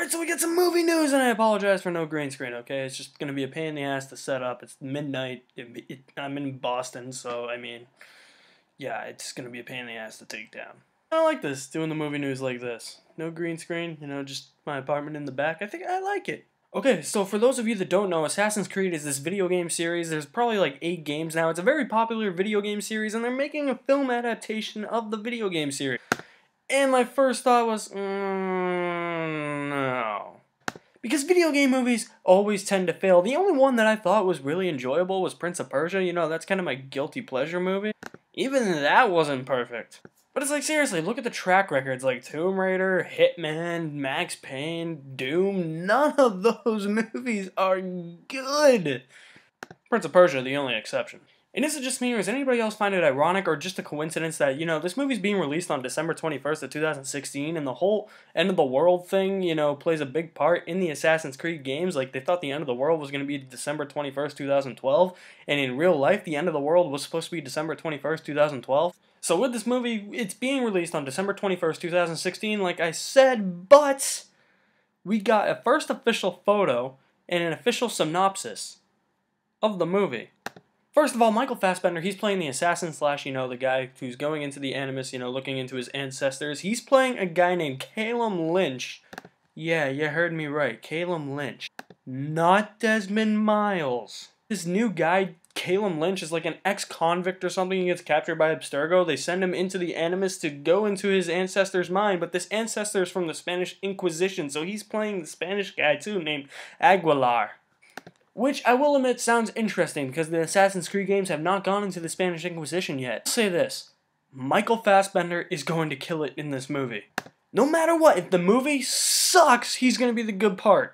Alright, so we get some movie news, and I apologize for no green screen, okay? It's just gonna be a pain in the ass to set up. It's midnight. I'm in Boston, so, I mean, yeah, it's gonna be a pain in the ass to take down. I like this, doing the movie news like this. No green screen, you know, just my apartment in the back. I think I like it. Okay, so for those of you that don't know, Assassin's Creed is this video game series. There's probably like 8 games now. It's a very popular video game series, and they're making a film adaptation of the video game series. And my first thought was, no. Because video game movies always tend to fail. The only one that I thought was really enjoyable was Prince of Persia. You know, that's kind of my guilty pleasure movie. Even that wasn't perfect. But it's like, seriously, look at the track records like Tomb Raider, Hitman, Max Payne, Doom. None of those movies are good. Prince of Persia, the only exception. And is it just me, or does anybody else find it ironic or just a coincidence that, you know, this movie's being released on December 21st of 2016, and the whole end of the world thing, you know, plays a big part in the Assassin's Creed games? Like, they thought the end of the world was going to be December 21st, 2012, and in real life, the end of the world was supposed to be December 21st, 2012. So with this movie, it's being released on December 21st, 2016, like I said, but we got a first official photo and an official synopsis of the movie. First of all, Michael Fassbender, he's playing the assassin slash, you know, the guy who's going into the Animus, you know, looking into his ancestors. He's playing a guy named Calum Lynch. Yeah, you heard me right, Calum Lynch. Not Desmond Miles. This new guy, Calum Lynch, is like an ex-convict or something. He gets captured by Abstergo. They send him into the Animus to go into his ancestor's mind, but this ancestor is from the Spanish Inquisition, so he's playing the Spanish guy too, named Aguilar. Which, I will admit, sounds interesting, because the Assassin's Creed games have not gone into the Spanish Inquisition yet. I'll say this, Michael Fassbender is going to kill it in this movie. No matter what, if the movie sucks, he's going to be the good part.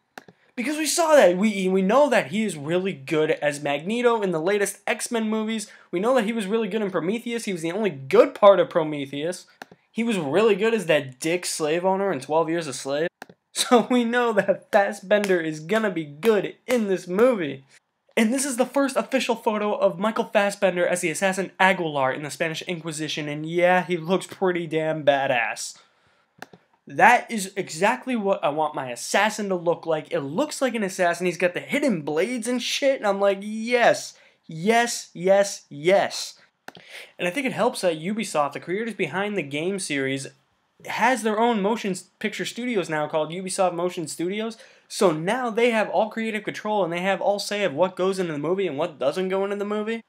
Because we saw that, we know that he is really good as Magneto in the latest X-Men movies. We know that he was really good in Prometheus. He was the only good part of Prometheus. He was really good as that dick slave owner in 12 Years a Slave. So we know that Fassbender is gonna be good in this movie. And this is the first official photo of Michael Fassbender as the assassin Aguilar in the Spanish Inquisition, and yeah, he looks pretty damn badass. That is exactly what I want my assassin to look like. It looks like an assassin. He's got the hidden blades and shit, and I'm like, yes, yes, yes, yes. And I think it helps that Ubisoft, the creators behind the game series, has their own motion picture studios now called Ubisoft Motion Studios. So now they have all creative control and they have all say of what goes into the movie and what doesn't go into the movie.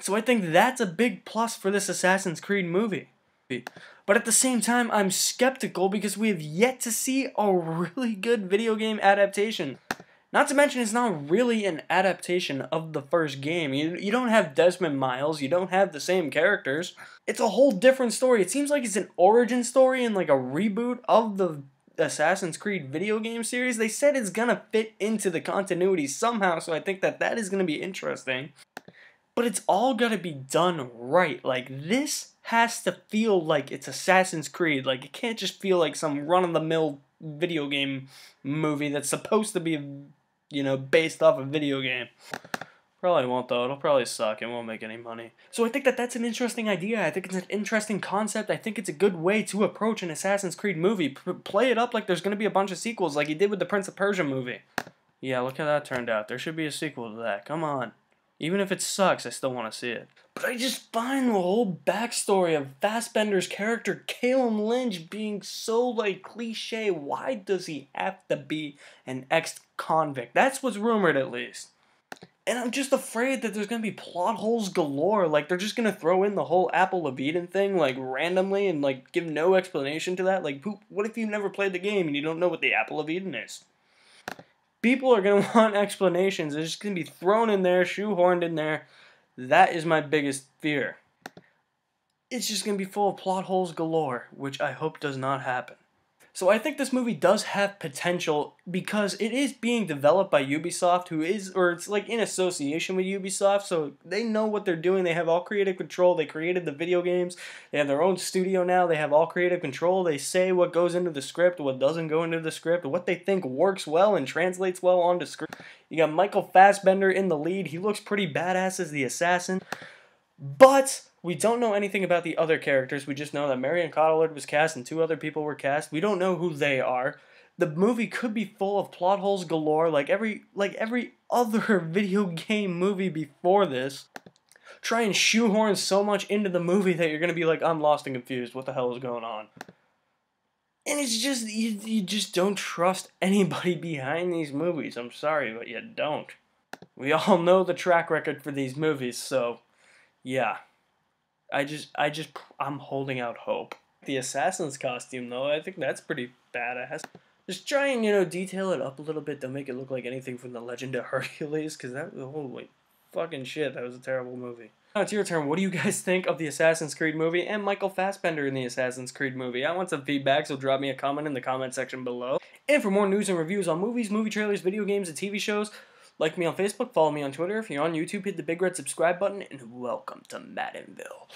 So I think that's a big plus for this Assassin's Creed movie. But at the same time, I'm skeptical because we have yet to see a really good video game adaptation. Not to mention, it's not really an adaptation of the first game. You don't have Desmond Miles, you don't have the same characters. It's a whole different story. It seems like it's an origin story and like a reboot of the Assassin's Creed video game series. They said it's gonna fit into the continuity somehow, so I think that is gonna be interesting. But it's all gotta be done right. Like, this has to feel like it's Assassin's Creed. Like, it can't just feel like some run-of-the-mill video game movie that's supposed to be, you know, based off a video game. Probably won't, though. It'll probably suck. It won't make any money. So I think that's an interesting idea. I think it's an interesting concept. I think it's a good way to approach an Assassin's Creed movie. Play it up like there's going to be a bunch of sequels like you did with the Prince of Persia movie. Yeah, look how that turned out. There should be a sequel to that. Come on. Even if it sucks, I still want to see it. But I just find the whole backstory of Fassbender's character, Calum Lynch, being so, like, cliche. Why does he have to be an ex-convict? That's what's rumored, at least. And I'm just afraid that there's going to be plot holes galore. Like, they're just going to throw in the whole Apple of Eden thing, like, randomly and, like, give no explanation to that. Like, what if you've never played the game and you don't know what the Apple of Eden is? People are going to want explanations. It's just going to be thrown in there, shoehorned in there. That is my biggest fear. It's just going to be full of plot holes galore, which I hope does not happen. So I think this movie does have potential because it is being developed by Ubisoft, who is, or it's like in association with Ubisoft, so they know what they're doing. They have all creative control. They created the video games. They have their own studio now. They have all creative control. They say what goes into the script, what doesn't go into the script, what they think works well and translates well onto script. You got Michael Fassbender in the lead. He looks pretty badass as the assassin. But we don't know anything about the other characters. We just know that Marion Cotillard was cast and 2 other people were cast. We don't know who they are. The movie could be full of plot holes galore, like every other video game movie before this. Try and shoehorn so much into the movie that you're gonna be like, I'm lost and confused. What the hell is going on? And it's just, you just don't trust anybody behind these movies. I'm sorry, but you don't. We all know the track record for these movies, so yeah. I'm holding out hope. The assassin's costume, though, I think that's pretty badass. Just try and, detail it up a little bit. Don't make it look like anything from the Legend of Hercules, because that, holy fucking shit, that was a terrible movie. Now it's your turn. What do you guys think of the Assassin's Creed movie and Michael Fassbender in the Assassin's Creed movie? I want some feedback, so drop me a comment in the comment section below. And for more news and reviews on movies, movie trailers, video games, and TV shows, like me on Facebook, follow me on Twitter. If you're on YouTube, hit the big red subscribe button, and welcome to Maddenville.